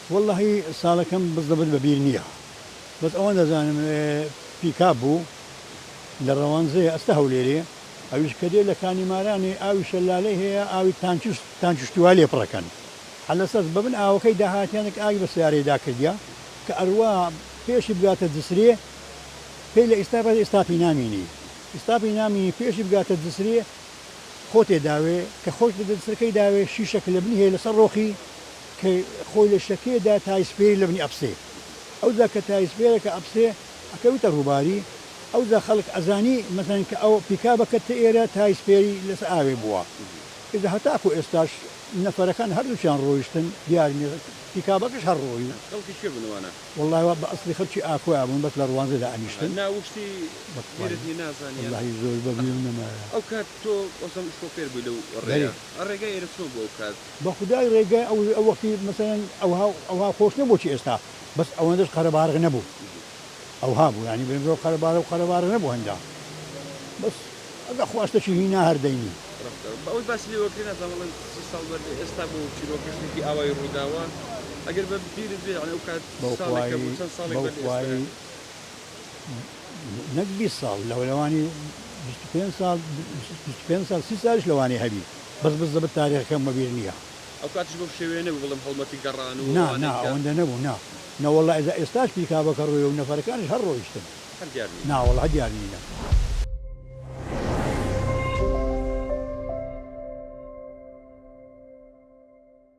والله ساڵەکەم بالضبط بەبییر نییە بەس ئەوە دەزانم پیکاب بوو لە ڕەوانزەیە ئەستا هەولێرێ ئەویش کە دێ لە کانیمارانی ئاوی شەلالەی هەیە ئاوی تانچشتیوا لێ پڕەکەن هەلەسەس ببن ئاوەکەی داهاتیانێک ئاوی بە سیارەیەدا کردیا کە ئەروە پێشی بگاتە دسرێ پێی لە ئێستا بەد ئێستاپی نامینی ئێستاپی نامی پێشی بگاتە دسرێ خۆ تێداوێ کە خۆش لە دەسەکەی داوێ شیشەکە لە بنی هەیە لەسەر ڕۆخی کە خۆی لە شەکێدا تایسپێری لە بنی ئەپسێ ئەودا کە تایسپێرەکە ئەپسێ ئەکەوتە ڕووباری ئەودا خەڵک ئەزانی مەسەن کە ئەو پیکابەکە ئێرە تایسپێری لەسەر ئاوێ بووە ئێدا هەتاکو ئێستاش نەفەرەکان هەردووچیان ڕۆیشتن دیاری پیکابەکەش هەر ڕۆی خەڵکی شێ بنوانە والله بە ئەسلی خەڵکی ئاکۆیا بوون بەس لە ڕوانزەدا ئەنیشتن ناوشتی بیرت نازانیان والله زۆر بەبییر نەمایە ئەو کات تۆ وەسم شۆفێر بووی لەو ڕێگە ڕێگای ئێرە چۆن بۆ ئەو کات بە خودای ڕێگای ئەو وەختی مەسەن ئەوها خۆش نەبووی ئێستا بەس ئەوەندەش قەرەبارغ نەبوو ئەوها بوو ینی بێنرۆ قەرەبارە و قەرەبارە نەبوو هەندا بەس ئەگە خواستەی هینا هەردەینی ئەوەی باسی لێوەکرێن نازانڵێن ساڵ بەردێ ئێستا بۆ چیرۆکەشتێکی ئاوای ڕووداوە ئەگەر بە بیرت بێ ئەو کات ساڵێکە بوو چەند ساڵێک بەردێ نەک 20 ساڵ لەوانەوانی 25 ساڵ 25 ساڵ 30 ساڵش لەوانەیە هەبی بەس بزەبت تاریخەکەم بەبیر نییە ئەو کاتش بۆ شێوێ نەبوو بڵم هەڵمەتی گەڕان و نا ئەوەندە نەبوو نەوەڵە ئێستا ئێستاش پیکابەکە ڕۆی و نەفەرەکانش هەر ڕۆیشتن هەر دیار ناوەڵ دیار نینە